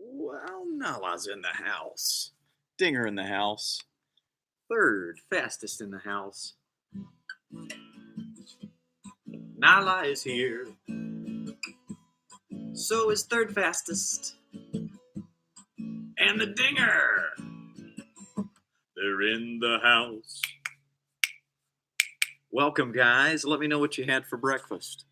Well, Nala's in the house. Dinger in the house. Third fastest in the house. Nala is here. So is third fastest. And the Dinger. They're in the house. Welcome, guys. Let me know what you had for breakfast.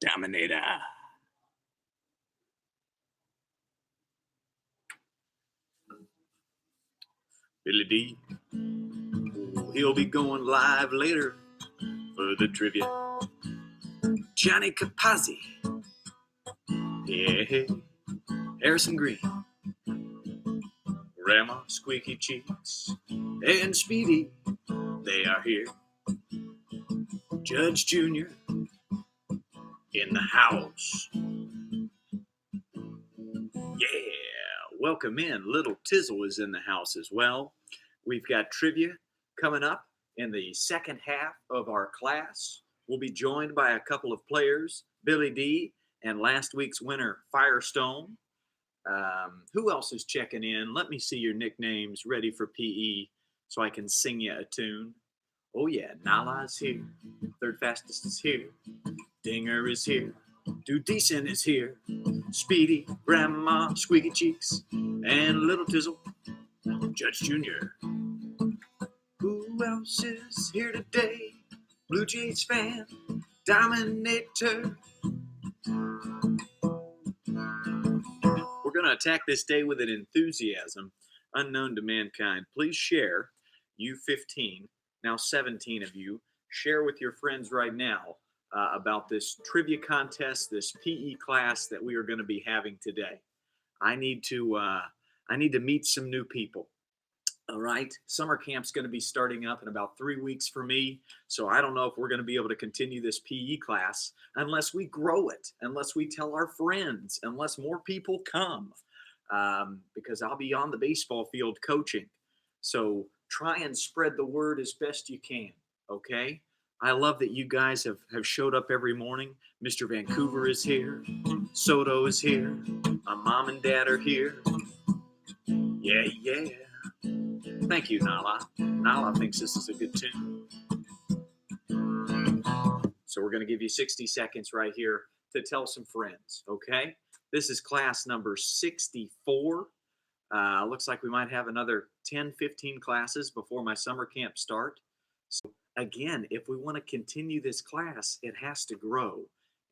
Dominator. Billy D. He'll be going live later for the trivia. Johnny Capazzi. Yeah. Harrison Green. Grandma Squeaky Cheeks. And Speedy. They are here. Judge Jr. in the house. Yeah, welcome in. Little Tizzle is in the house as well. We've got trivia coming up in the second half of our class. We'll be joined by a couple of players, Billy D and last week's winner, Firestone. Who else is checking in? Let me see your nicknames ready for PE so I can sing you a tune. Oh yeah, Nala's here. Third fastest is here. Dinger is here. Do Decent is here. Speedy, Grandma, Squeaky Cheeks, and Little Tizzle, Judge Jr. Who else is here today? Blue Jays fan, Dominator. We're going to attack this day with an enthusiasm unknown to mankind. Please share, you 15, now 17 of you, share with your friends right now about this trivia contest, this PE class that we are going to be having today. I need to meet some new people. All right, summer camp's going to be starting up in about 3 weeks for me, so I don't know if we're going to be able to continue this PE class unless we grow it, unless we tell our friends, unless more people come, because I'll be on the baseball field coaching. So try and spread the word as best you can, okay? I love that you guys have showed up every morning. Mr. Vancouver is here. Soto is here. My mom and dad are here. Yeah, yeah. Thank you, Nala. Nala thinks this is a good tune. So we're going to give you 60 seconds right here to tell some friends, okay? This is class number 64. Looks like we might have another 10, 15 classes before my summer camp start. So again, if we want to continue this class, it has to grow.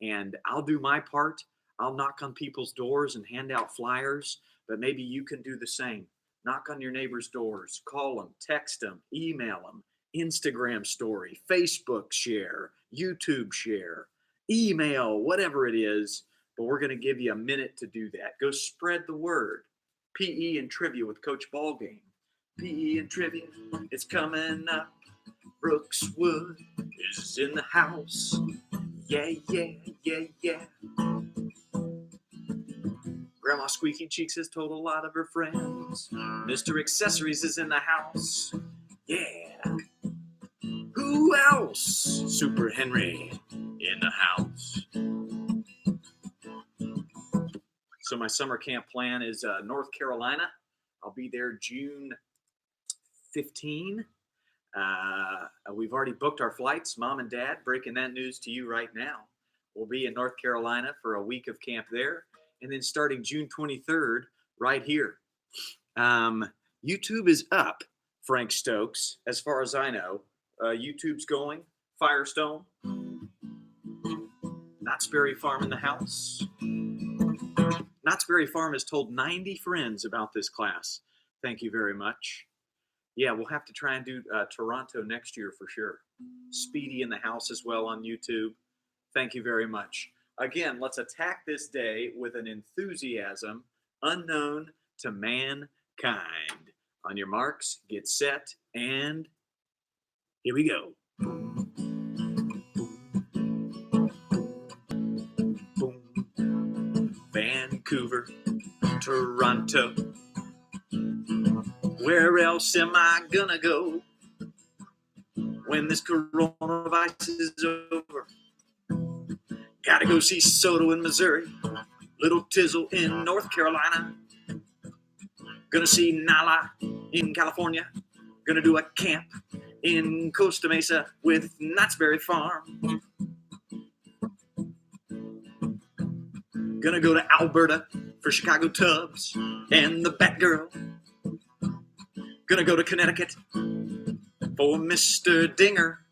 And I'll do my part. I'll knock on people's doors and hand out flyers, but maybe you can do the same. Knock on your neighbors' doors, call them, text them, email them, Instagram story, Facebook share, YouTube share, email, whatever it is. But we're going to give you a minute to do that. Go spread the word. PE and trivia with Coach Ballgame. PE and trivia, it's coming up. Brookswood is in the house. Yeah, yeah, yeah, yeah. Grandma Squeaky Cheeks has told a lot of her friends. Mr. Accessories is in the house. Yeah. Who else? Super Henry in the house. So my summer camp plan is North Carolina. I'll be there June 15. We've already booked our flights. Mom and Dad, breaking that news to you right now. We'll be in North Carolina for a week of camp there. And then starting June 23rd, right here. YouTube is up, Frank Stokes, as far as I know. YouTube's going. Firestone. Knott's Berry Farm in the house. Knott's Berry Farm has told 90 friends about this class. Thank you very much. Yeah, we'll have to try and do Toronto next year for sure. Speedy in the house as well on YouTube. Thank you very much. Again, let's attack this day with an enthusiasm unknown to mankind. On your marks, get set, and here we go. Vancouver, Toronto. Where else am I gonna go when this coronavirus is over? Gotta go see Soto in Missouri, Little Tizzle in North Carolina. Gonna see Nala in California. Gonna do a camp in Costa Mesa with Knott's Berry Farm. Gonna go to Alberta for Chicago Tubs and the Batgirl. Gonna go to Connecticut for Mr. Dinger,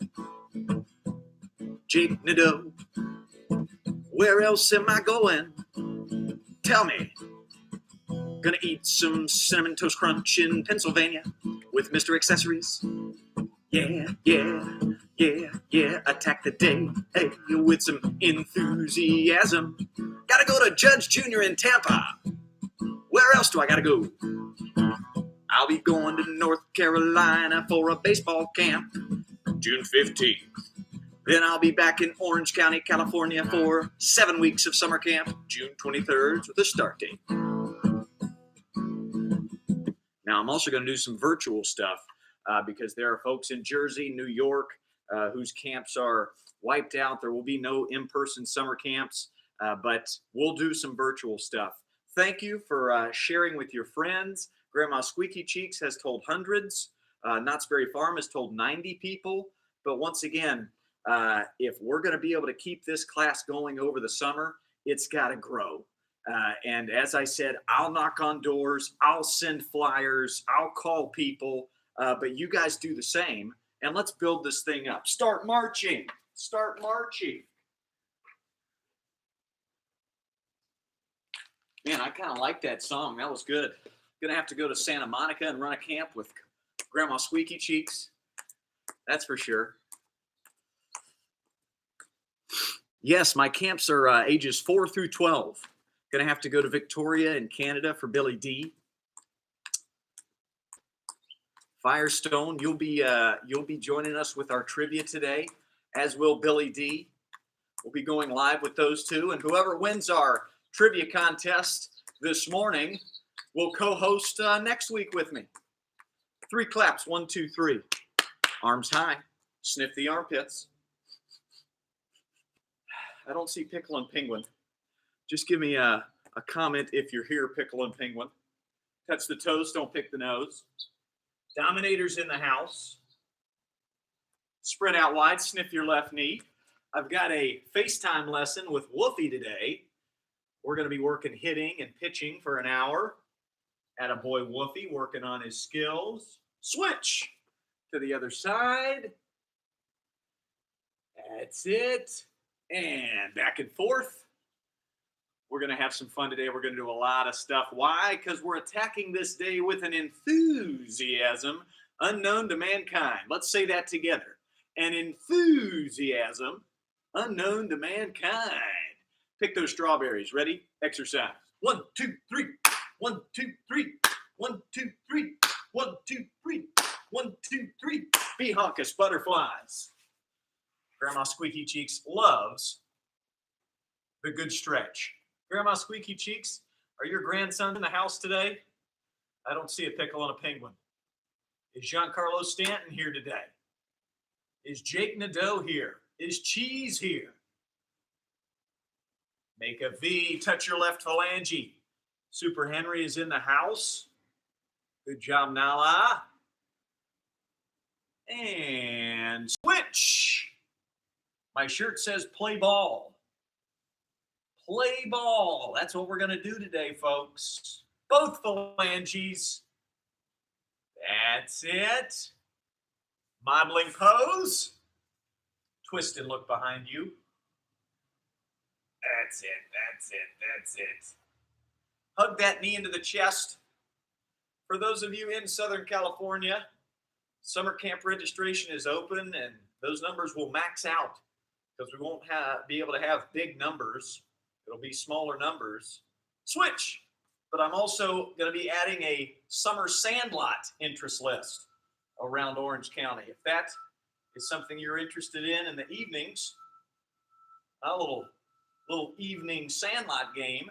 Jake Nadeau. Where else am I going? Tell me. Gonna eat some Cinnamon Toast Crunch in Pennsylvania with Mr. Accessories. Yeah, yeah, yeah, yeah. Attack the day, hey, with some enthusiasm. Gotta go to Judge Jr. in Tampa. Where else do I gotta go? I'll be going to North Carolina for a baseball camp, June 15th. Then I'll be back in Orange County, California for 7 weeks of summer camp, June 23rd with a start date. Now, I'm also going to do some virtual stuff because there are folks in Jersey, New York, whose camps are wiped out. There will be no in-person summer camps, but we'll do some virtual stuff. Thank you for sharing with your friends. Grandma Squeaky Cheeks has told hundreds. Knott's Berry Farm has told 90 people. But once again, if we're going to be able to keep this class going over the summer, it's got to grow. And as I said, I'll knock on doors, I'll send flyers, I'll call people, but you guys do the same, and let's build this thing up. Start marching. Start marching. Man, I kind of like that song. That was good. Gonna have to go to Santa Monica and run a camp with Grandma Squeaky Cheeks. That's for sure. Yes, my camps are ages 4 through 12. Gonna have to go to Victoria in Canada for Billy D. Firestone, you'll be joining us with our trivia today, as will Billy D. We'll be going live with those two, and whoever wins our trivia contest this morning will co-host next week with me. 3 claps, 1, 2, 3. Arms high. Sniff the armpits. I don't see Pickle and Penguin. Just give me a comment if you're here, Pickle and Penguin. Touch the toes, don't pick the nose. Dominator's in the house. Spread out wide, sniff your left knee. I've got a FaceTime lesson with Woofy today. We're going to be working hitting and pitching for an hour. Attaboy Woofy working on his skills. Switch to the other side. That's it. And back and forth. We're going to have some fun today. We're going to do a lot of stuff. Why? Because we're attacking this day with an enthusiasm unknown to mankind. Let's say that together. An enthusiasm unknown to mankind. Pick those strawberries. Ready? Exercise. 1, 2, 3. 1, 2, 3. 1, 2, 3. 1, 2, 3. 1, 2, 3. Bee hawkus butterflies. Grandma Squeaky Cheeks loves the good stretch. Grandma Squeaky Cheeks, are your grandsons in the house today? I don't see a Pickle and a Penguin. Is Giancarlo Stanton here today? Is Jake Nadeau here? Is Cheese here? Make a V, touch your left phalange. Super Henry is in the house. Good job, Nala. And switch. My shirt says play ball. Play ball. That's what we're going to do today, folks. Both phalanges. That's it. Modeling pose. Twist and look behind you. That's it. That's it. That's it. Hug that knee into the chest. For those of you in Southern California, summer camp registration is open, and those numbers will max out because we won't be able to have big numbers. It'll be smaller numbers. Switch. But I'm also going to be adding a summer sandlot interest list around Orange County. If that is something you're interested in the evenings, a little evening sandlot game,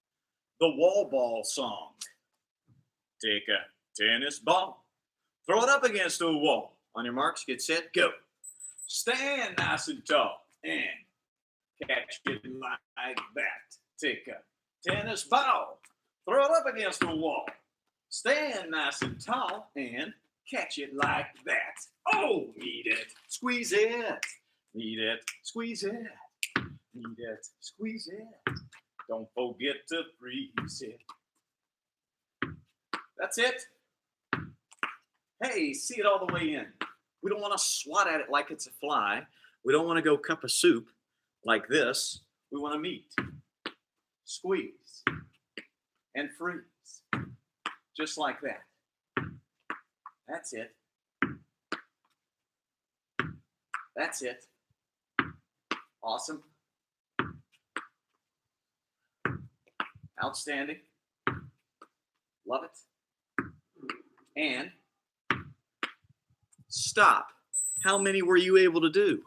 the wall ball song. Take a tennis ball, throw it up against a wall. On your marks, get set, go. Stand nice and tall and catch it like that. Take a tennis ball, throw it up against a wall. Stand nice and tall and catch it like that. Oh, eat it, squeeze it. Eat it, squeeze it. Eat it, squeeze it. Don't forget to freeze it. That's it. Hey, see it all the way in. We don't want to swat at it like it's a fly. We don't want to go cup of soup like this. We want to meet, squeeze, and freeze. Just like that. That's it. That's it. Awesome. Outstanding. Love it. And stop. How many were you able to do?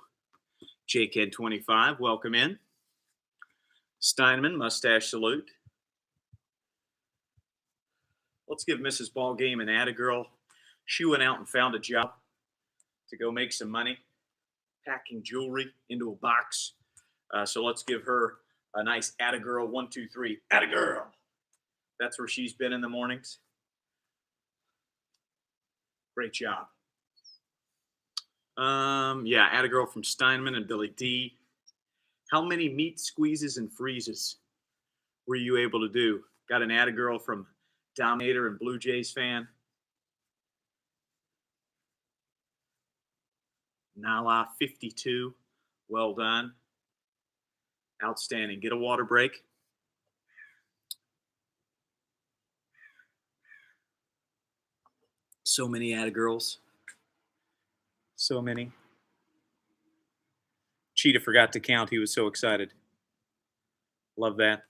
JKed25, welcome in. Steinman, mustache salute. Let's give Mrs. Ballgame an Attagirl. She went out and found a job to go make some money, packing jewelry into a box. So let's give her a nice Attagirl. 1, 2, 3. Attagirl. That's where she's been in the mornings. Great job. Yeah, Attagirl from Steinman and Billy D. How many meat squeezes and freezes were you able to do? Got an Attagirl from Dominator and Blue Jays fan. Nala 52. Well done. Outstanding. Get a water break. So many Attagirls. So many. Cheetah forgot to count. He was so excited. Love that.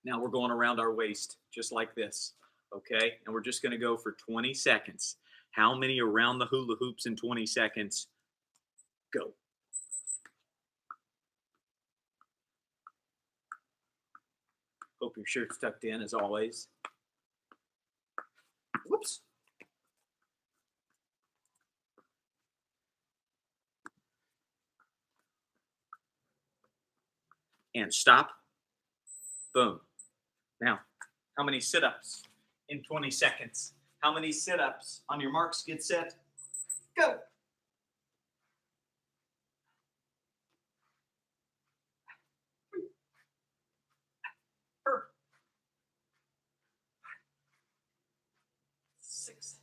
Now we're going around our waist, just like this, okay? And we're just going to go for 20 seconds. How many around the hula hoops in 20 seconds? Go. Hope your shirt's tucked in, as always. Whoops. And stop. Boom. Now, how many sit-ups in 20 seconds? How many sit-ups? On your marks, get set, go. Six,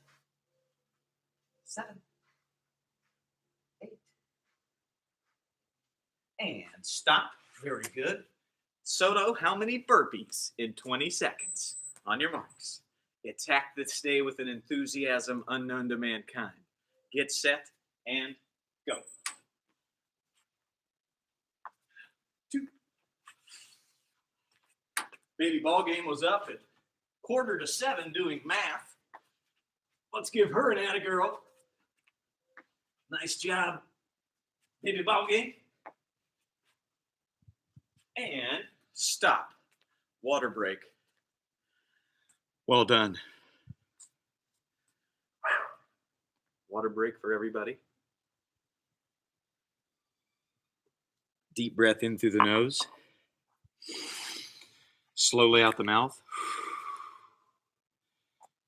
7, 8. And stop. Very good. Soto, how many burpees in 20 seconds? On your marks. Attack this day with an enthusiasm unknown to mankind. Get set and go. 2. Baby Ballgame was up at 6:45 doing math. Let's give her an Attagirl. Nice job, Baby Ballgame. And stop. Water break. Well done. Water break for everybody. Deep breath in through the nose. Slowly out the mouth.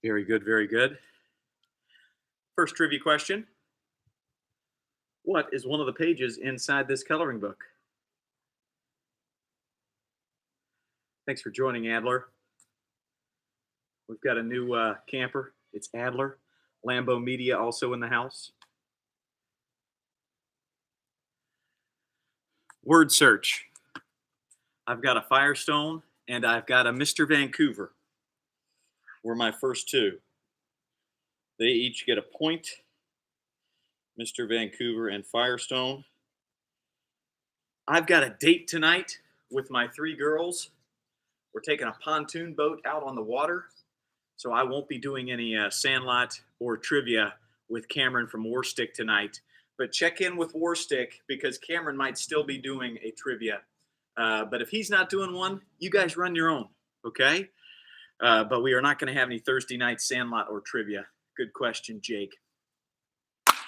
Very good, very good. First trivia question. What is one of the pages inside this coloring book? Thanks for joining, Adler. We've got a new camper. It's Adler. Lambo Media also in the house. Word search. I've got a Firestone and I've got a Mr. Vancouver. Were my first two. They each get a point. Mr. Vancouver and Firestone. I've got a date tonight with my 3 girls. We're taking a pontoon boat out on the water, so I won't be doing any Sandlot or trivia with Cameron from Warstick tonight. But check in with Warstick because Cameron might still be doing a trivia But if he's not doing one, you guys run your own, okay? But we are not going to have any Thursday night Sandlot or trivia. Good question, Jake.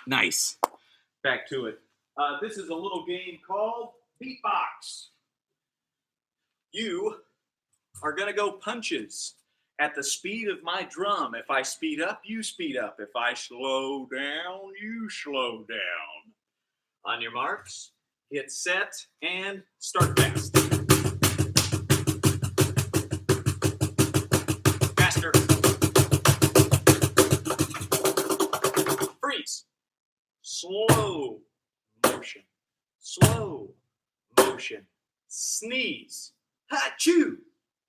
Nice. Back to it. This is a little game called Beatbox. You are going to go punches at the speed of my drum. If I speed up, you speed up. If I slow down, you slow down. On your marks, hit set, and start fast. Faster. Freeze. Slow motion. Slow motion. Sneeze. Ha-choo.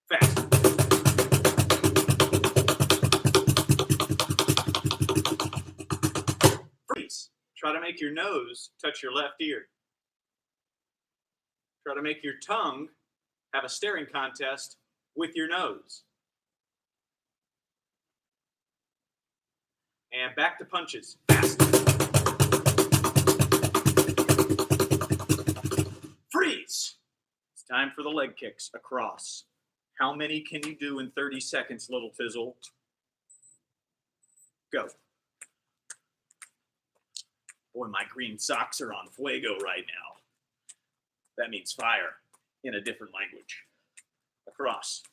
Fast. Freeze. Try to make your nose touch your left ear. Try to make your tongue have a staring contest with your nose. And back to punches. Fast. Freeze. It's time for the leg kicks across. How many can you do in 30 seconds, little Tizzle? Go. Boy, my green socks are on fuego right now. That means fire in a different language. Across.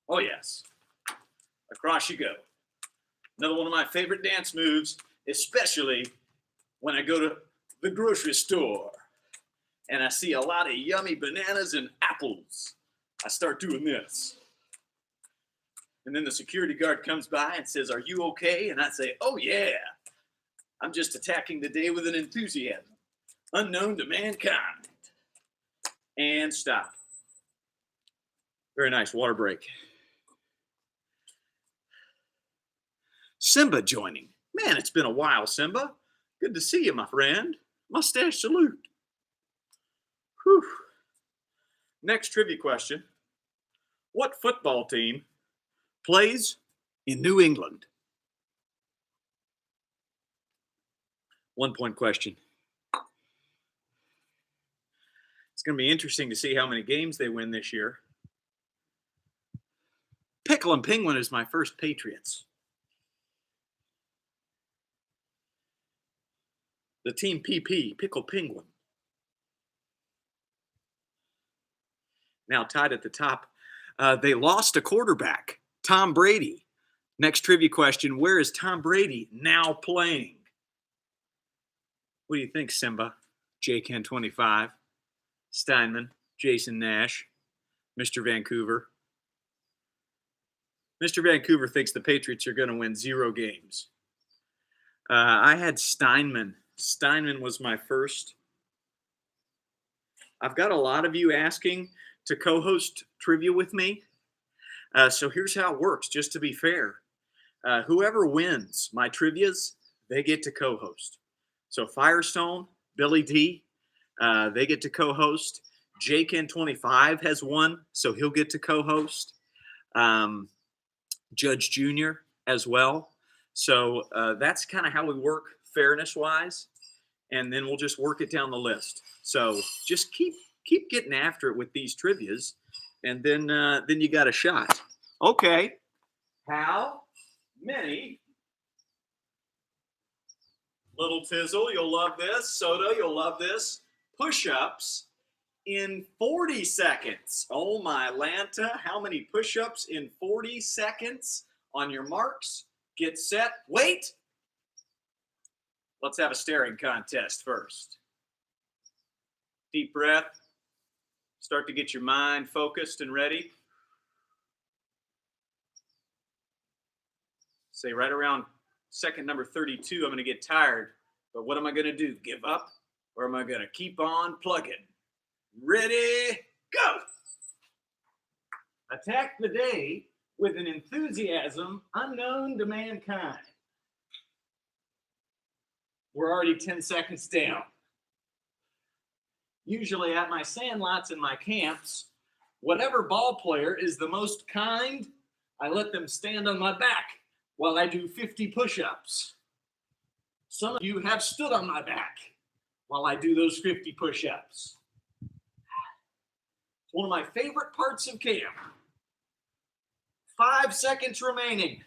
Oh, yes. Across you go. Another one of my favorite dance moves, especially when I go to the grocery store and I see a lot of yummy bananas and apples. I start doing this. And then the security guard comes by and says, "Are you okay?" And I say, "Oh, yeah. I'm just attacking the day with an enthusiasm unknown to mankind." And stop. Very nice water break. Simba joining. Man, it's been a while, Simba. Good to see you, my friend. Mustache salute. Whew. Next trivia question. What football team plays in New England? 1 point question. It's going to be interesting to see how many games they win this year. Pickle and Penguin is my first Patriots. The team PP, Pickle Penguin. Now tied at the top. They lost a quarterback, Tom Brady. Next trivia question, where is Tom Brady now playing? What do you think, Simba? JKen25, Steinman, Jason Nash, Mr. Vancouver. Mr. Vancouver thinks the Patriots are going to win 0 games. I had Steinman. Steinman was my first. I've got a lot of you asking to co-host trivia with me. So here's how it works, just to be fair. Whoever wins my trivias, they get to co-host. So Firestone, Billy D, they get to co-host. JKen25 has won, so he'll get to co-host. Judge Jr. as well. So that's kind of how we work fairness-wise, and then we'll just work it down the list. So just keep getting after it with these trivias, and then you got a shot. Okay. How many, little Tizzle, you'll love this. Soda, you'll love this. Push-ups in 40 seconds. Oh, my Lanta. How many push-ups in 40 seconds? On your marks, get set, wait. Let's have a staring contest first. Deep breath. Start to get your mind focused and ready. Say right around second number 32, I'm going to get tired. But what am I going to do? Give up? Or am I going to keep on plugging? Ready, go. Attack the day with an enthusiasm unknown to mankind. We're already 10 seconds down. Usually at my sandlots and my camps, whatever ball player is the most kind, I let them stand on my back while I do 50 push-ups. Some of you have stood on my back while I do those 50 push-ups. One of my favorite parts of camp. 5 seconds remaining.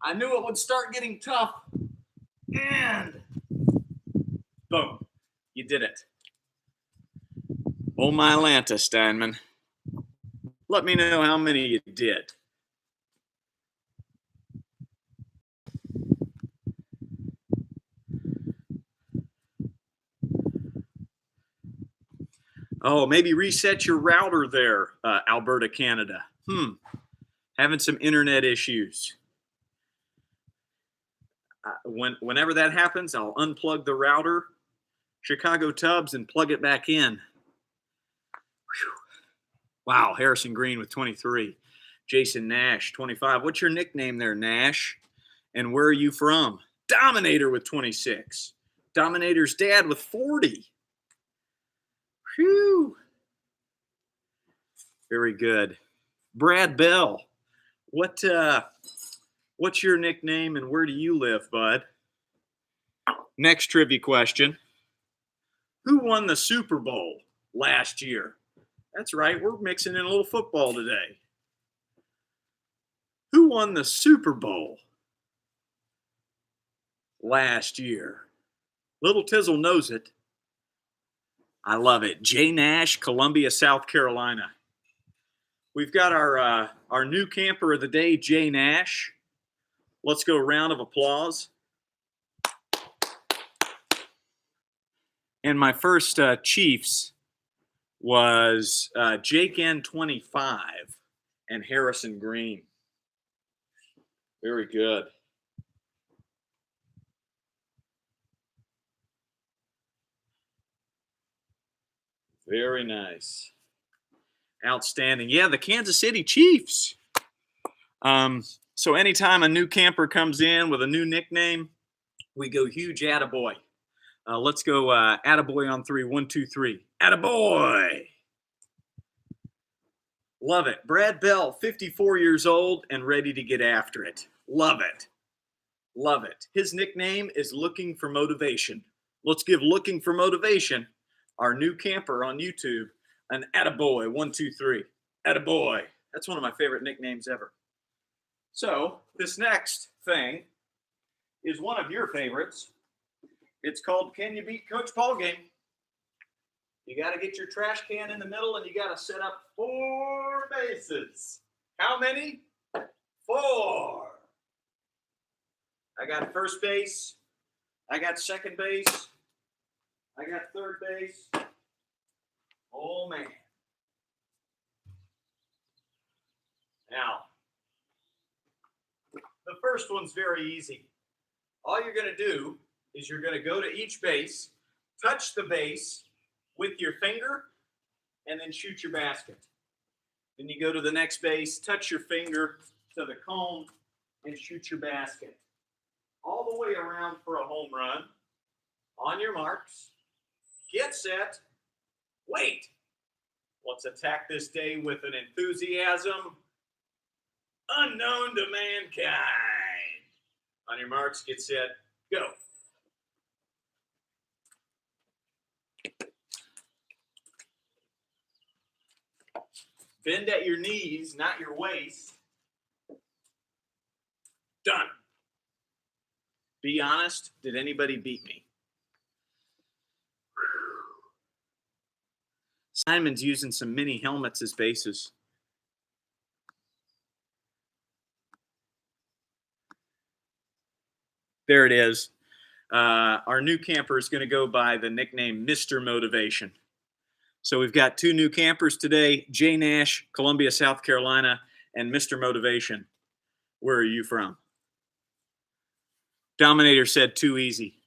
I knew it would start getting tough. And boom, you did it. Oh, my Atlanta, Steinman. Let me know how many you did. Oh, maybe reset your router there, Alberta, Canada. Having some internet issues. Whenever that happens, I'll unplug the router, Chicago Tubs, and plug it back in. Whew. Wow, Harrison Green with 23. Jason Nash, 25. What's your nickname there, Nash? And where are you from? Dominator with 26. Dominator's dad with 40. Whew. Very good. Brad Bell, what's your nickname and where do you live, bud? Next trivia question. Who won the Super Bowl last year? That's right, we're mixing in a little football today. Who won the Super Bowl last year? Little Tizzle knows it. I love it. Jay Nash, Columbia, South Carolina. We've got our new camper of the day, Jay Nash. Let's go, round of applause. And my first Chiefs was Jake N25 and Harrison Green. Very good. Very nice. Outstanding. Yeah, the Kansas City Chiefs. So anytime a new camper comes in with a new nickname, we go huge attaboy. Let's go attaboy on 3. 1, 2, 3. Attaboy. Love it. Brad Bell, 54 years old and ready to get after it. Love it. Love it. His nickname is Looking for Motivation. Let's give Looking for Motivation, our new camper on YouTube, an attaboy. 1, 2, 3. Attaboy. That's one of my favorite nicknames ever. So this next thing is one of your favorites. It's called Can You Beat Coach Ballgame? You got to get your trash can in the middle and you got to set up 4 bases. How many? 4. I got first base. I got second base. I got third base. Oh, man. Now, the first one's very easy. All you're going to do is you're going to go to each base, touch the base with your finger, and then shoot your basket. Then you go to the next base, touch your finger to the cone, and shoot your basket. All the way around for a home run. On your marks, get set, wait. Let's attack this day with an enthusiasm unknown to mankind. On your marks, get set, go. Bend at your knees, not your waist. Done. Be honest, did anybody beat me? Simon's using some mini helmets as bases. There it is. Our new camper is going to go by the nickname Mr. Motivation. So we've got 2 new campers today, Jay Nash, Columbia, South Carolina, and Mr. Motivation. Where are you from? Dominator said too easy.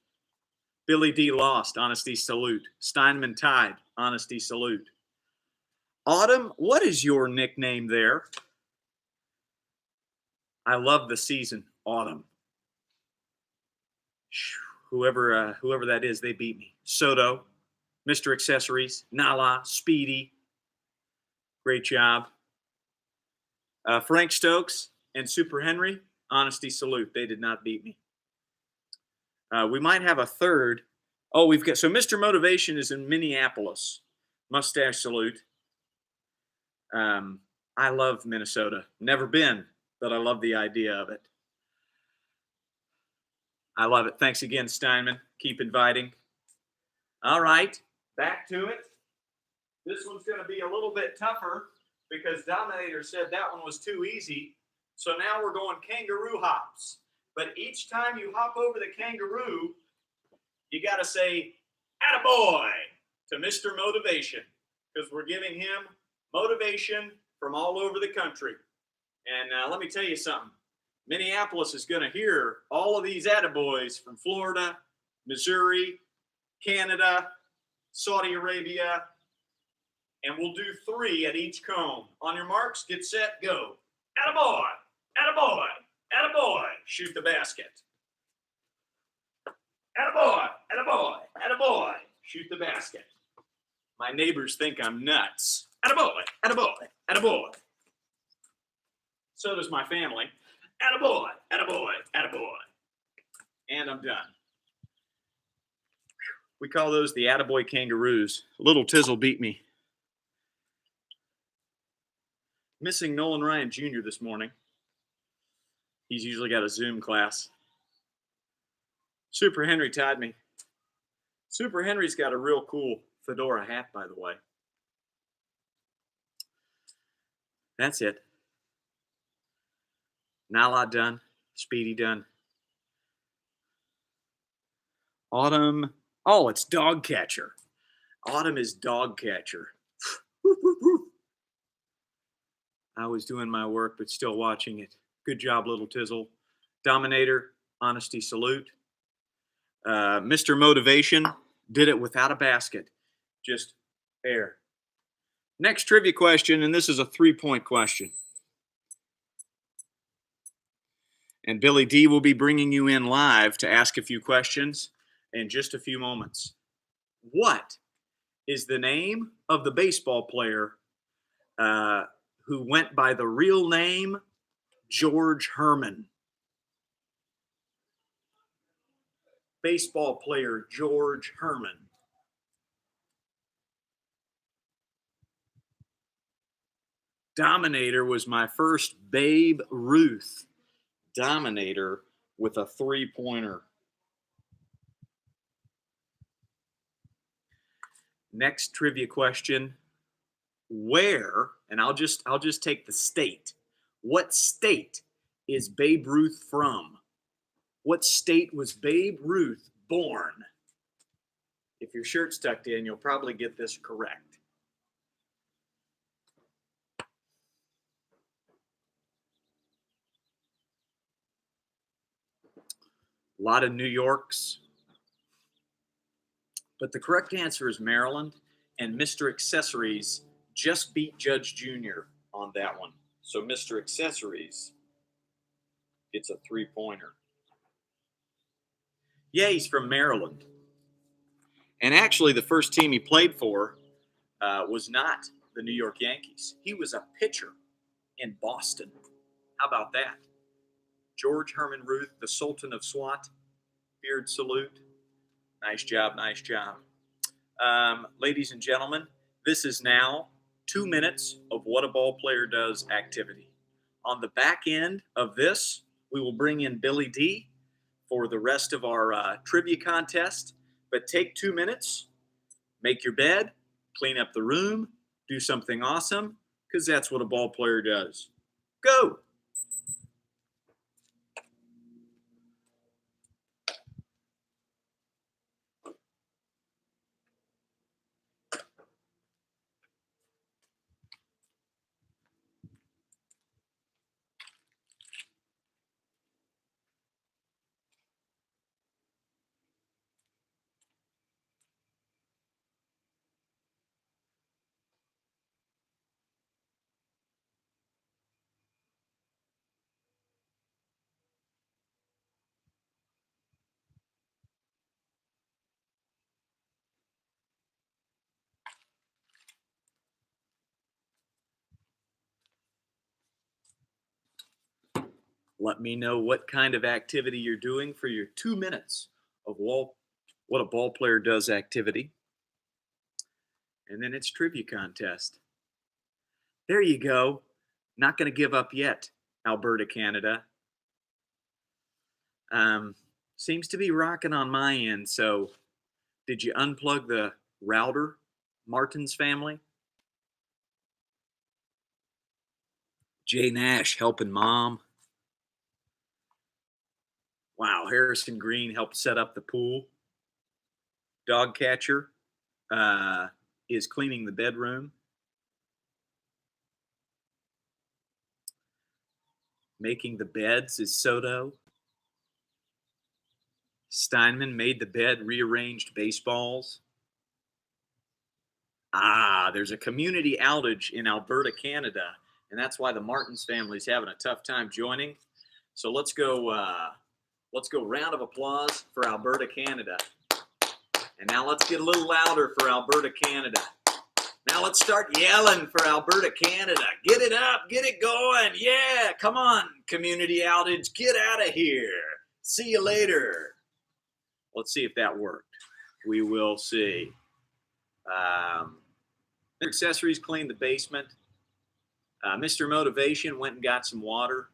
Billy D lost, honesty salute. Steinman tied, honesty salute. Autumn, what is your nickname there? I love the season, Autumn. Whoever that is, they beat me. Soto, Mr. Accessories, Nala, Speedy. Great job. Frank Stokes and Super Henry, honesty salute. They did not beat me. We might have a third. Oh, we've got, so Mr. Motivation is in Minneapolis. Mustache salute. I love Minnesota. Never been, but I love the idea of it. I love it. Thanks again, Steinman. Keep inviting. All right, back to it. This one's going to be a little bit tougher because Dominator said that one was too easy. So now we're going kangaroo hops. But each time you hop over the kangaroo, you got to say, attaboy, to Mr. Motivation, because we're giving him motivation from all over the country. And let me tell you something. Minneapolis is going to hear all of these attaboys from Florida, Missouri, Canada, Saudi Arabia, and we'll do 3 at each cone. On your marks, get set, go. Attaboy, attaboy, attaboy, shoot the basket. Attaboy, attaboy, attaboy, shoot the basket. My neighbors think I'm nuts. Attaboy, attaboy, attaboy. So does my family. Attaboy, attaboy, attaboy. And I'm done. We call those the attaboy kangaroos. Little Tizzle beat me. Missing Nolan Ryan Jr. this morning. He's usually got a Zoom class. Super Henry tied me. Super Henry's got a real cool fedora hat, by the way. That's it. Nala done. Speedy done. Autumn. Oh, it's dog catcher. Autumn is dog catcher. I was doing my work, but still watching it. Good job, Little Tizzle. Dominator, honesty salute. Mr. Motivation did it without a basket. Just air. Next trivia question, and this is a 3-point question. And Billy D will be bringing you in live to ask a few questions in just a few moments. What is the name of the baseball player who went by the real name George Herman? Baseball player George Herman. Dominator was my first Babe Ruth. Dominator with a 3-pointer. Next trivia question. Where, and I'll just take the state. What state is Babe Ruth from? What state was Babe Ruth born? If your shirt's tucked in, you'll probably get this correct. A lot of New Yorks. But the correct answer is Maryland, and Mr. Accessories just beat Judge Jr. on that one. So Mr. Accessories gets a 3-pointer. Yeah, he's from Maryland. And actually, the first team he played for was not the New York Yankees. He was a pitcher in Boston. How about that? George Herman Ruth, the Sultan of SWAT. Beard salute. Nice job, nice job. Ladies and gentlemen, this is now 2 minutes of what a ball player does activity. On the back end of this, we will bring in Billy D for the rest of our trivia contest. But take 2 minutes, make your bed, clean up the room, do something awesome, because that's what a ball player does. Go! Let me know what kind of activity you're doing for your 2 minutes of what a ball player does activity. And then it's trivia contest. There you go. Not going to give up yet, Alberta, Canada. Seems to be rocking on my end. So, did you unplug the router, Martin's family? Jay Nash helping mom. Wow, Harrison Green helped set up the pool. Dog catcher is cleaning the bedroom. Making the beds is Soto. Steinman made the bed, rearranged baseballs. There's a community outage in Alberta, Canada, and that's why the Martins family is having a tough time joining. So let's go round of applause for Alberta, Canada. And now let's get a little louder for Alberta, Canada. Now let's start yelling for Alberta, Canada. Get it up, get it going. Yeah, come on, community outage. Get out of here. See you later. Let's see if that worked. We will see. Accessories cleaned the basement. Mr. Motivation went and got some water.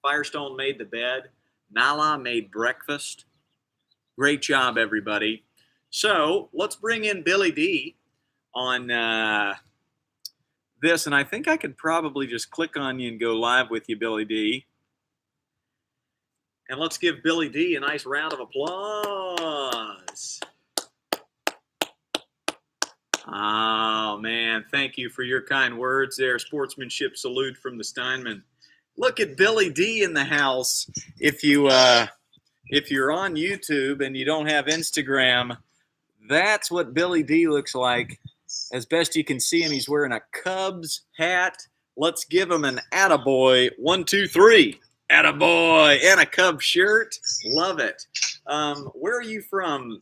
Firestone made the bed. Nala made breakfast. Great job, everybody. So let's bring in Billy D on this. And I think I could probably just click on you and go live with you, Billy D. And let's give Billy D a nice round of applause. Oh, man, thank you for your kind words there. Sportsmanship salute from the Steinman. Look at Billy D in the house. If you're on YouTube and you don't have Instagram, that's what Billy D looks like. As best you can see him, he's wearing a Cubs hat. Let's give him an attaboy. 1, 2, 3. Attaboy. And a Cubs shirt. Love it. Where are you from,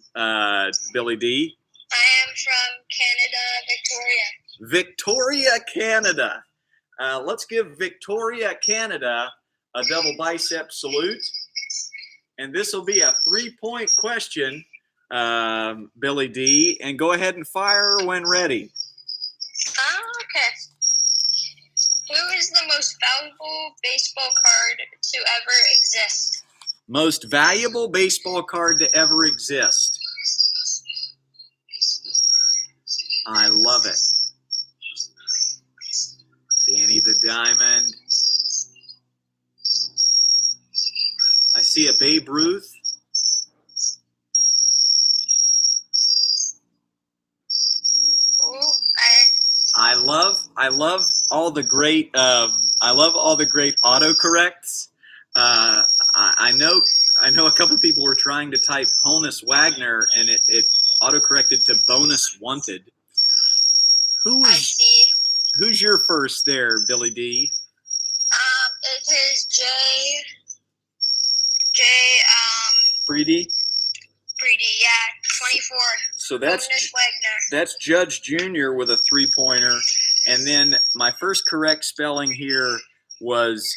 Billy D? I am from Canada, Victoria. Victoria, Canada. Let's give Victoria, Canada a double bicep salute. And this will be a 3-point question, Billy D. And go ahead and fire when ready. Okay. Who is the most valuable baseball card to ever exist? Most valuable baseball card to ever exist. I love it. Danny the Diamond. I see a Babe Ruth. Ooh, I love all the great autocorrects. I know a couple people were trying to type Honus Wagner and it autocorrected to bonus wanted. I see. Who's your first there, Billy D? It is Freedy? Freedy, yeah, 24. So Honus Wagner. That's Judge Jr. with a 3-pointer. And then my first correct spelling here was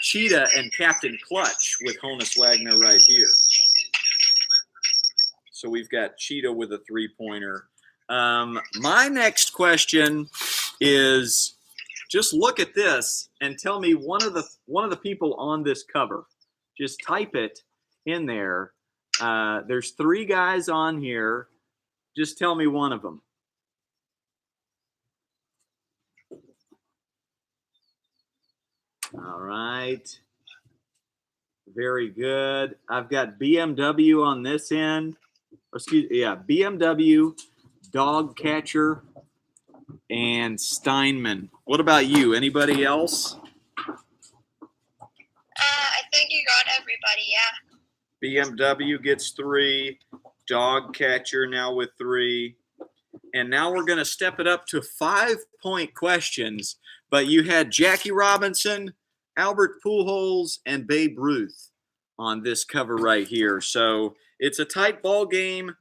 Cheetah and Captain Clutch with Honus Wagner right here. So we've got Cheetah with a 3-pointer. My next question is, just look at this and tell me one of the people on this cover. Just type it in there. There's 3 guys on here. Just tell me one of them. All right. Very good. I've got BMW on this end. BMW, Dog Catcher, and Steinman. What about you? Anybody else? I think you got everybody, yeah. BMW gets 3. Dog Catcher now with 3. And now we're going to step it up to 5-point questions. But you had Jackie Robinson, Albert Pujols, and Babe Ruth on this cover right here. So it's a tight ball game.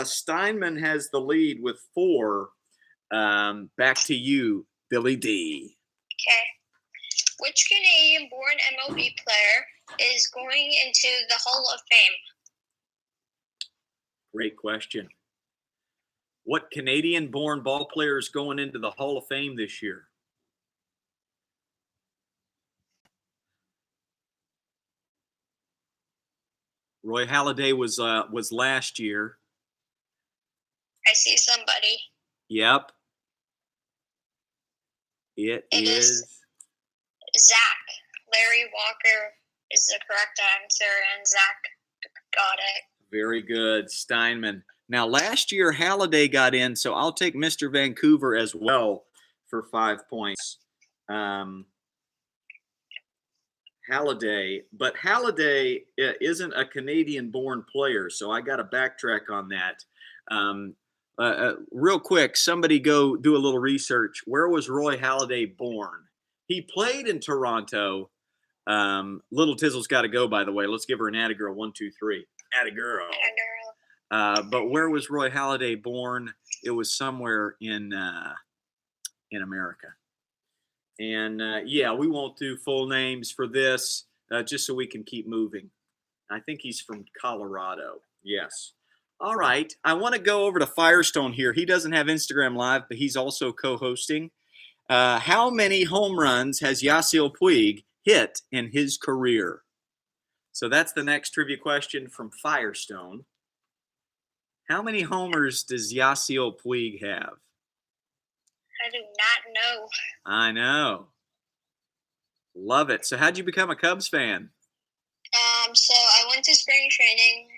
Steinman has the lead with 4. Back to you, Billy D. Okay. Which Canadian-born MLB player is going into the Hall of Fame? Great question. What Canadian-born ball player is going into the Hall of Fame this year? Roy Halladay was last year. I see somebody. Yep. It is Zach. Larry Walker is the correct answer, and Zach got it. Very good, Steinman. Now, last year, Halladay got in, so I'll take Mr. Vancouver as well for 5 points. Halladay, but Halladay isn't a Canadian-born player, so I got to backtrack on that. Real quick, somebody go do a little research. Where was Roy Halladay born? He played in Toronto. Little Tizzle's got to go, by the way. Let's give her an atta girl. 1, 2, 3. Atta girl. But where was Roy Halladay born? It was somewhere in America. And yeah, we won't do full names for this, just so we can keep moving. I think he's from Colorado. Yes. All right. I want to go over to Firestone here. He doesn't have Instagram Live, but he's also co-hosting. How many home runs has Yasiel Puig hit in his career? So that's the next trivia question from Firestone. How many homers does Yasiel Puig have? I do not know. I know. Love it. So how'd you become a Cubs fan? So I went to spring training.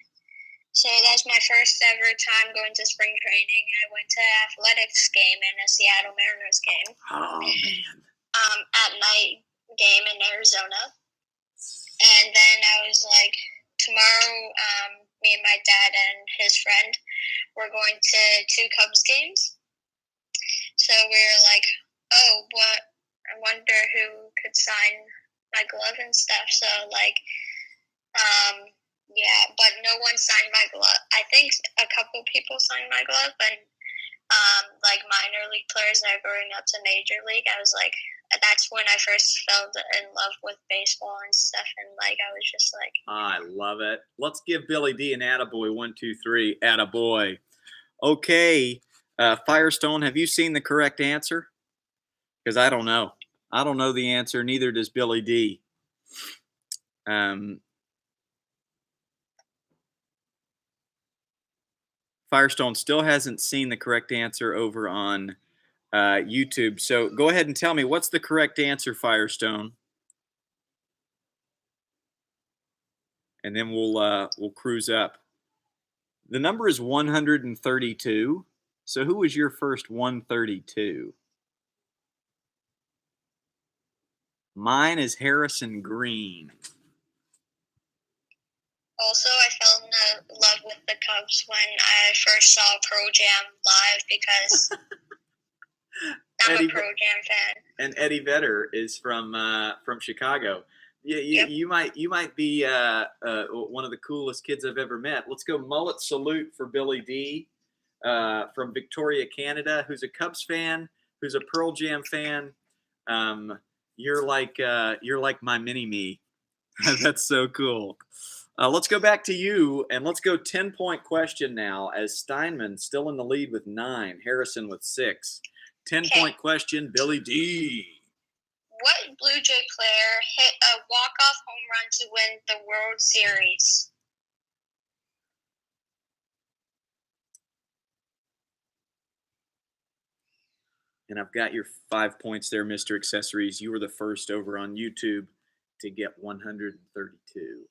So that was my first ever time going to spring training. I went to an athletics game and a Seattle Mariners game. Oh, man. At night game in Arizona. And then I was like, tomorrow, me and my dad and his friend were going to 2 Cubs games. So we were like, oh, what? I wonder who could sign my glove and stuff. So, like, yeah, but no one signed my glove. I think a couple people signed my glove, but, like, minor league players that are going up to major league, I was like, that's when I first fell in love with baseball and stuff, and, like, I was just like... I love it. Let's give Billy D an attaboy. 1, 2, 3. Attaboy. Okay. Firestone, have you seen the correct answer? Because I don't know. I don't know the answer. Neither does Billy D. Firestone still hasn't seen the correct answer over on YouTube. So go ahead and tell me, what's the correct answer, Firestone? And then we'll cruise up. The number is 132. So who was your first 132? Mine is Harrison Green. Also, I fell in love with the Cubs when I first saw Pro Jam live because I'm a Pro Jam fan. And Eddie Vedder is from Chicago. You might be one of the coolest kids I've ever met. Let's go mullet salute for Billy D from Victoria, Canada, who's a Cubs fan, who's a Pearl Jam fan. You're like my mini-me. That's so cool. Let's go back to you, and let's go 10-point question now, as Steinman still in the lead with 9, Harrison with 6. 10-point question, Billy D. What Blue Jay player hit a walk-off home run to win the World Series? And I've got your 5 points there, Mr. Accessories. You were the first over on YouTube to get 132.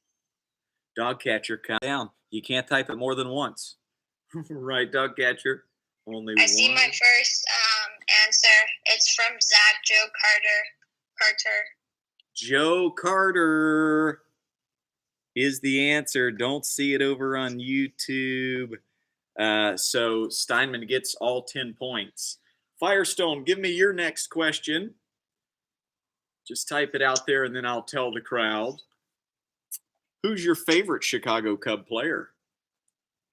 Dog catcher, count down. You can't type it more than once. Right, dog catcher? Only one. I see my first answer. It's from Zach Joe Carter. Joe Carter is the answer. Don't see it over on YouTube. So Steinman gets all 10 points. Firestone, give me your next question. Just type it out there, and then I'll tell the crowd. Who's your favorite Chicago Cub player?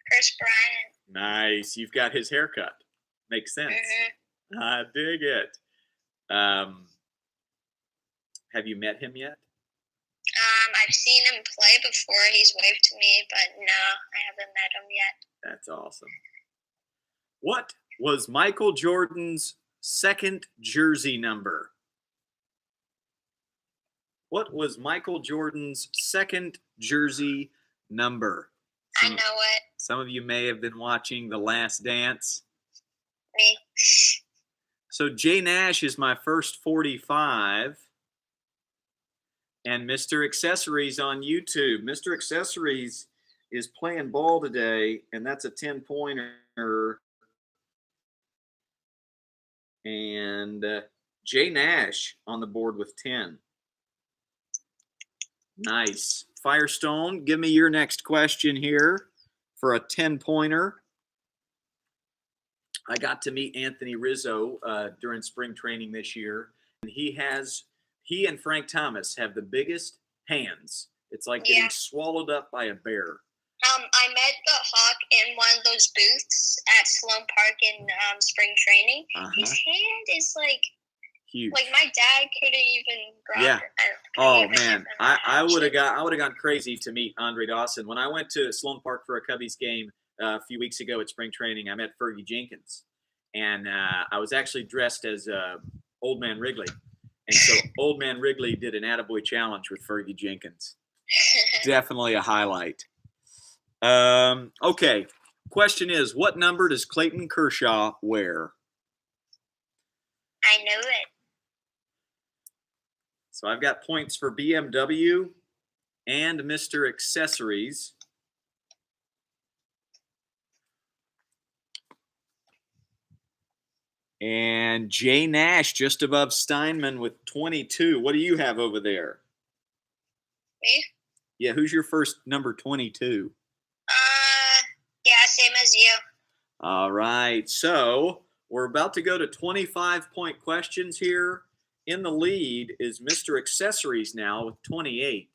Chris Bryant. Nice. You've got his haircut. Makes sense. Mm-hmm. I dig it. Have you met him yet? I've seen him play before. He's waved to me, but no, I haven't met him yet. That's awesome. What was Michael Jordan's second jersey number? What was Michael Jordan's second jersey number? I know it. Some of you may have been watching The Last Dance. Me. So Jay Nash is my first 45. And Mr. Accessories on YouTube. Mr. Accessories is playing ball today, and that's a 10-pointer. And Jay Nash on the board with 10. Nice. Firestone, give me your next question here for a 10-pointer. I got to meet Anthony Rizzo during spring training this year, and he and Frank Thomas have the biggest hands. It's like getting swallowed up by a bear. I met the Hawk in one of those booths at Sloan Park in spring training. His hand is like huge. Like my dad couldn't even grab it. Oh man, I would have gone crazy to meet Andre Dawson. When I went to Sloan Park for a Cubbies game a few weeks ago at spring training, I met Fergie Jenkins, and I was actually dressed as Old Man Wrigley, and so Old Man Wrigley did an attaboy challenge with Fergie Jenkins. Definitely a highlight. Okay. Question is, what number does Clayton Kershaw wear? I know it. So I've got points for BMW and Mr. Accessories. And Jay Nash just above Steinman with 22. What do you have over there? Me? Yeah, who's your first number 22? Yeah, same as you. All right. So we're about to go to 25-point questions here. In the lead is Mr. Accessories now with 28.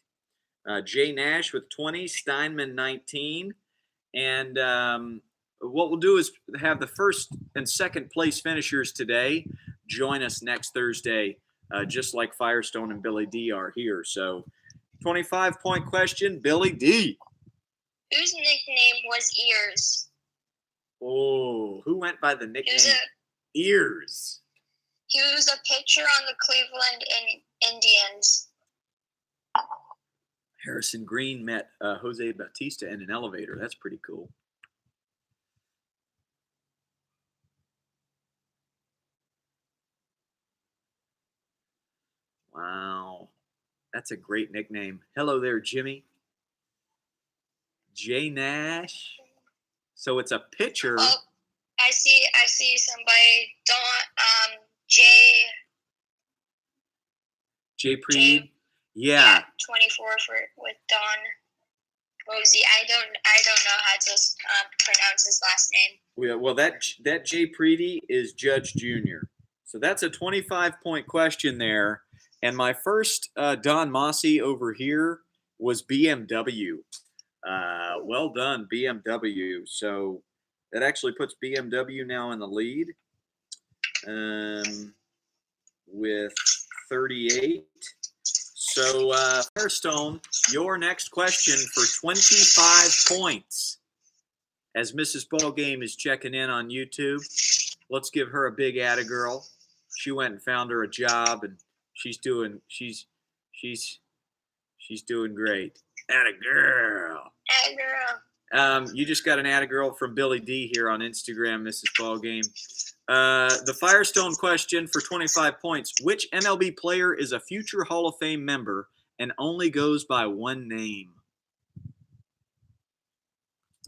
Jay Nash with 20, Steinman 19. And what we'll do is have the first and second place finishers today join us next Thursday, just like Firestone and Billy D are here. So 25-point question, Billy D. Whose nickname was Ears? Oh, who went by the nickname Ears? He was a pitcher on the Cleveland Indians. Harrison Green met Jose Bautista in an elevator. That's pretty cool. Wow. That's a great nickname. Hello there, Jimmy. Jay Nash. So it's a pitcher. Oh, I see somebody. Jay Preed. Yeah. 24 with Don Mosey. I don't know how to pronounce his last name. Well, that Jay Preedy is Judge Jr. So that's a 25-point question there. And my first Don Mossy over here was BMW. Well done, BMW. So that actually puts BMW now in the lead with 38. So, Firestone, your next question for 25 points. As Mrs. Ballgame is checking in on YouTube, let's give her a big atta girl. She went and found her a job, and she's doing great. Atta girl. Atta girl. You just got an atta girl from Billy D here on Instagram, Mrs. Ballgame. The Firestone question for 25 points. Which MLB player is a future Hall of Fame member and only goes by one name?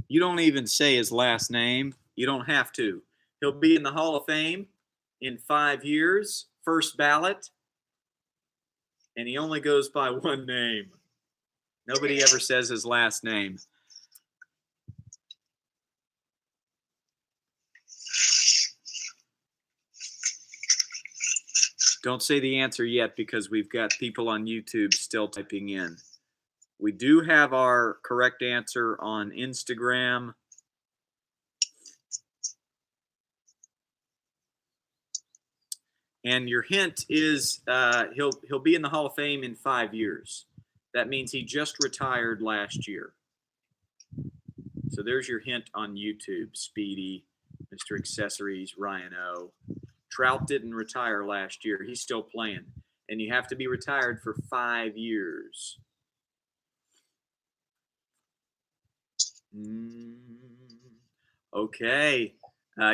You don't even say his last name. You don't have to. He'll be in the Hall of Fame in 5 years, first ballot, and he only goes by one name. Nobody ever says his last name. Don't say the answer yet because we've got people on YouTube still typing in. We do have our correct answer on Instagram. And your hint is he'll be in the Hall of Fame in 5 years. That means he just retired last year. So there's your hint on YouTube, Speedy, Mr. Accessories, Ryan O. Trout didn't retire last year. He's still playing. And you have to be retired for 5 years. Okay.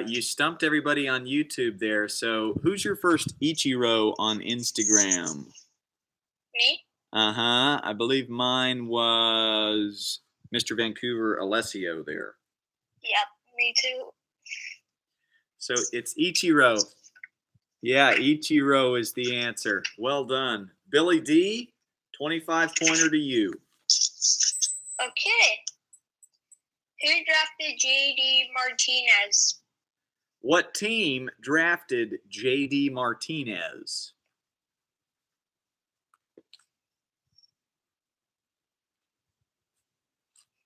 You stumped everybody on YouTube there. So who's your first Ichiro on Instagram? Me? Uh-huh. I believe mine was Mr. Vancouver Alessio there. Yep, me too. So it's Ichiro. Yeah, Ichiro is the answer. Well done. Billy D, 25-pointer to you. Okay. Who drafted J.D. Martinez? What team drafted J.D. Martinez?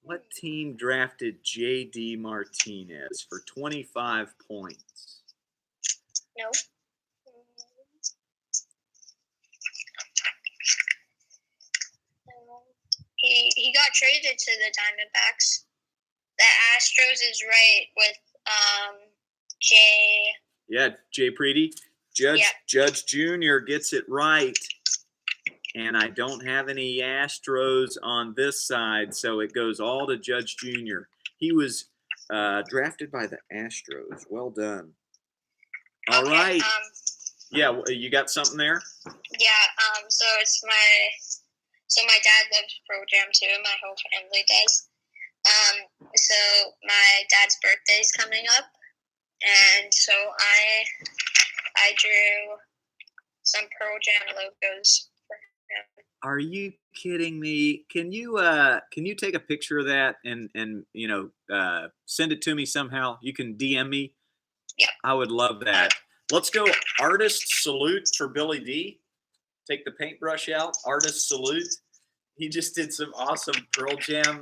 What team drafted J.D. Martinez for 25 points? No. He got traded to the Diamondbacks. The Astros is right with Jay. Yeah, Jay Preedy. Judge Jr. gets it right. And I don't have any Astros on this side, so it goes all to Judge Jr. He was drafted by the Astros. Well done. All right. Yeah, you got something there? Yeah. So it's my dad loves Pro Jam too. My whole family does. So my dad's birthday is coming up, and so I drew some Pearl Jam logos for him. Are you kidding me? Can you take a picture of that and send it to me somehow? You can DM me. Yep. I would love that. Let's go artist salute for Billy D. Take the paintbrush out. Artist salute. He just did some awesome Pearl Jam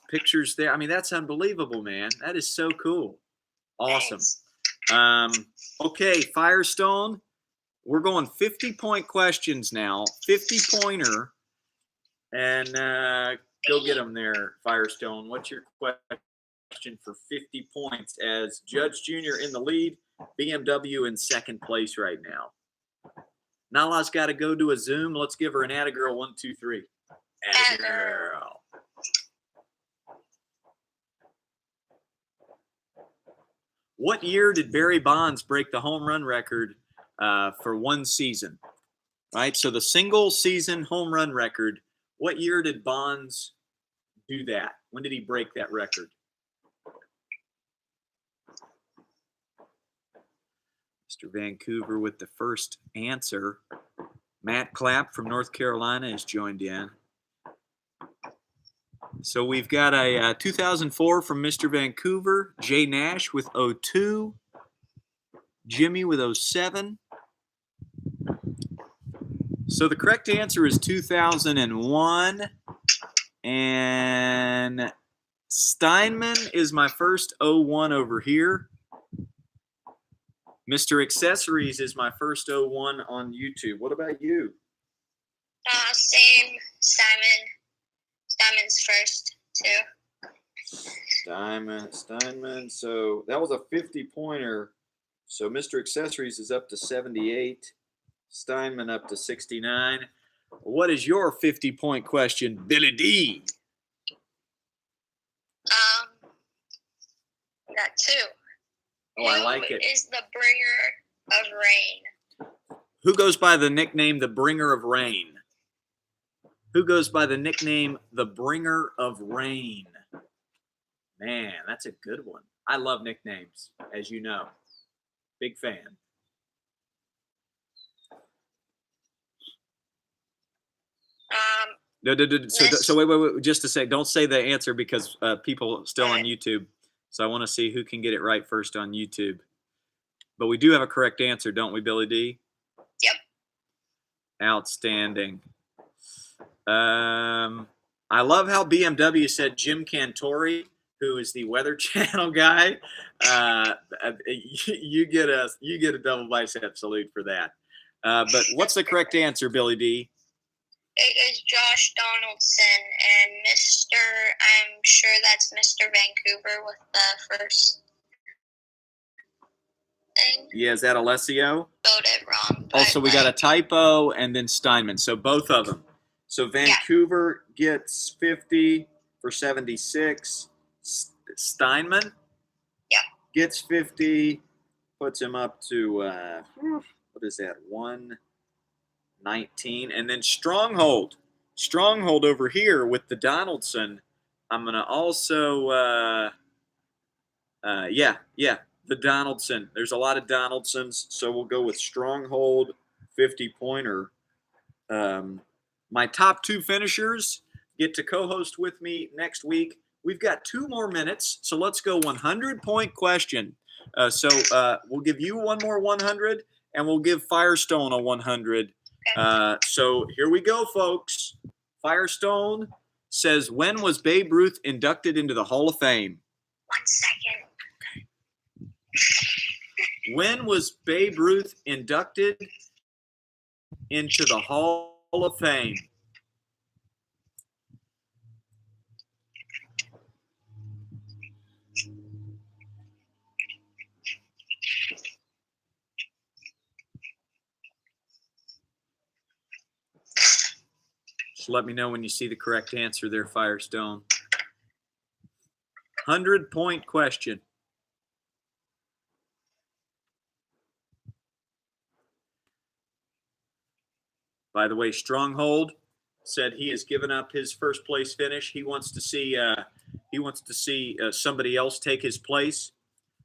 pictures there. I mean, that's unbelievable, man. That is so cool. Awesome. Okay, Firestone. We're going 50-point questions now. 50-pointer. And go get them there, Firestone. What's your question for 50 points as Judge Jr. in the lead, BMW in second place right now? Nala's got to go to a Zoom. Let's give her an atta girl 1, 2, 3. Atta girl. What year did Barry Bonds break the home run record for one season? Right, so the single season home run record. What year did Bonds do that? When did he break that record? Mr. Vancouver with the first answer. Matt Clapp from North Carolina has joined in. So we've got a 2004 from Mr. Vancouver, Jay Nash with 02, Jimmy with 07. So the correct answer is 2001, and Steinman is my first 01 over here. Mr. Accessories is my first 01 on YouTube. What about you? Same. Steinman's first, too. Steinman. So that was a 50-pointer. So Mr. Accessories is up to 78. Steinman up to 69. What is your 50-point question, Billy D? Got two. Oh, I like it. Who is the bringer of rain? Who goes by the nickname the bringer of rain? Who goes by the nickname the bringer of rain? Man, that's a good one. I love nicknames, as you know. Big fan. No. So wait. Just to say, don't say the answer because people still on YouTube. So I want to see who can get it right first on YouTube. But we do have a correct answer, don't we, Billy D? Yep. Outstanding. I love how BMW said Jim Cantori, who is the Weather Channel guy. You get a double bicep salute for that. But what's the correct answer, Billy D? It is Josh Donaldson and I'm sure that's Mr. Vancouver with the first thing. Yeah, is that Alessio? Spelled it wrong. Also, we got a typo and then Steinman. So both of them. So Vancouver gets 50 for 76. Steinman gets 50, puts him up to, what is that, 119. And then Stronghold over here with the Donaldson. I'm going to also, the Donaldson. There's a lot of Donaldsons, so we'll go with Stronghold 50-pointer. My top 2 finishers get to co-host with me next week. We've got 2 more minutes, so let's go 100-point question. We'll give you one more 100, and we'll give Firestone a 100. So here we go, folks. Firestone says, when was Babe Ruth inducted into the Hall of Fame? 1 second. Okay. When was Babe Ruth inducted into the Hall of Fame? Just let me know when you see the correct answer there, Firestone. 100-point question. By the way, Stronghold said he has given up his first place finish. He wants to see somebody else take his place.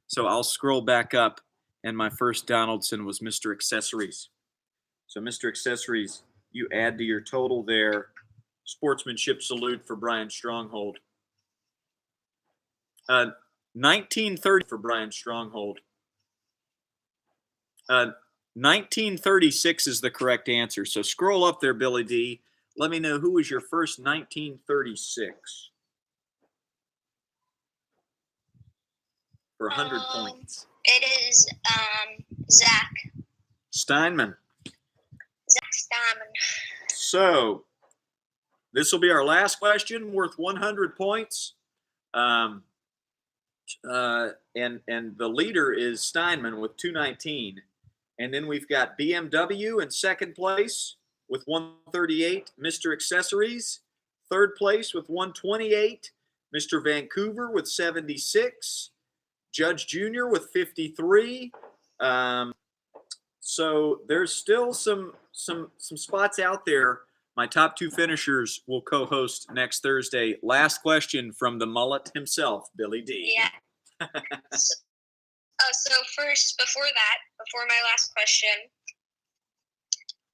So I'll scroll back up, and my first Donaldson was Mr. Accessories. So Mr. Accessories, you add to your total there. Sportsmanship salute for Brian Stronghold. 1930 for Brian Stronghold. 1936 is the correct answer. So scroll up there, Billy D. Let me know who was your first 1936 for 100 points. It is Zach Steinman. Zach Steinman. So this will be our last question, worth 100 points. And the leader is Steinman with 219. And then we've got BMW in second place with 138. Mr. Accessories, third place with 128. Mr. Vancouver with 76. Judge Jr. with 53. So there's still some spots out there. My top 2 finishers will co-host next Thursday. Last question from the mullet himself, Billy D. Yeah. So first, before my last question,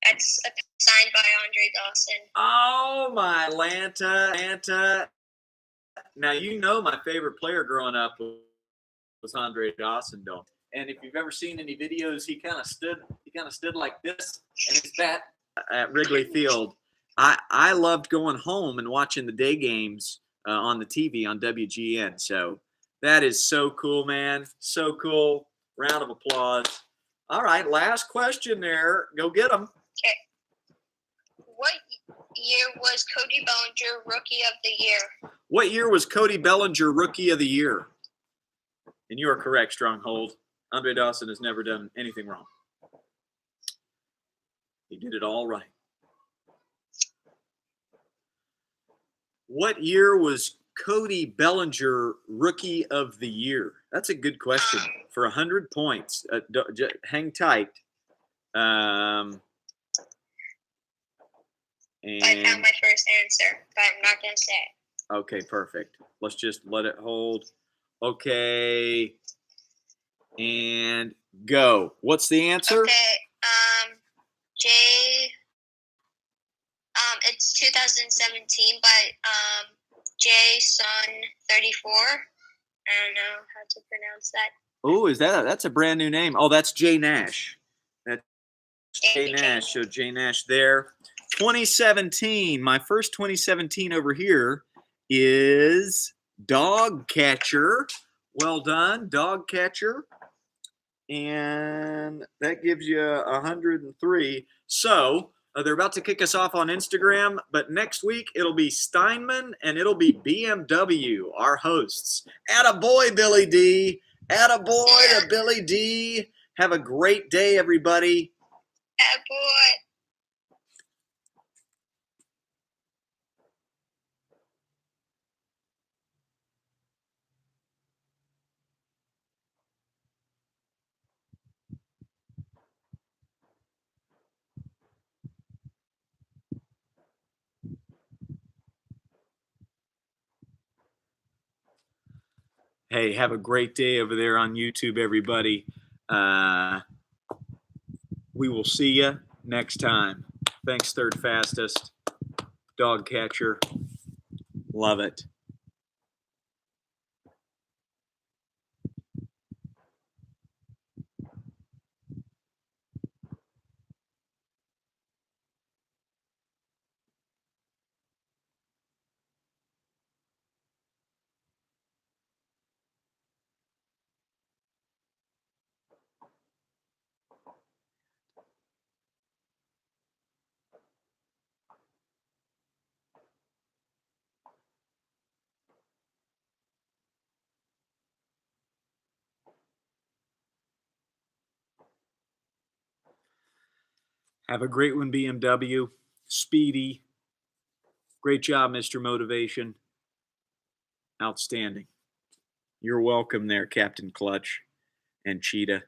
that's signed by Andre Dawson. Oh, my Lanta. Now, you know my favorite player growing up was Andre Dawson, don't you? And if you've ever seen any videos, he kind of stood like this, and his bat at Wrigley Field. I loved going home and watching the day games on the TV on WGN. So that is so cool, man. So cool. Round of applause. All right, last question there. Go get them. Okay. What year was Cody Bellinger Rookie of the Year? What year was Cody Bellinger Rookie of the Year? And you are correct, Stronghold. Andre Dawson has never done anything wrong. He did it all right. What year was Cody Bellinger Rookie of the Year? That's a good question for 100 points. Hang tight. And I found my first answer, but I'm not going to say it. Okay, perfect. Let's just let it hold. Okay. And go. What's the answer? Okay. It's 2017 by Jay Sun 34. I don't know how to pronounce that. Oh, that's a brand new name. Oh, that's Jay Nash. That's Jay Nash. So Jay Nash there. 2017. My first 2017 over here is Dog Catcher. Well done, Dog Catcher. And that gives you 103. So they're about to kick us off on Instagram, but next week it'll be Steinman and it'll be BMW, our hosts. Attaboy, Billy D. Attaboy to Billy D. Have a great day, everybody. Attaboy. Hey, have a great day over there on YouTube, everybody. We will see you next time. Thanks, third fastest dog catcher. Love it. Have a great one, BMW. Speedy. Great job, Mr. Motivation. Outstanding. You're welcome there, Captain Clutch and Cheetah.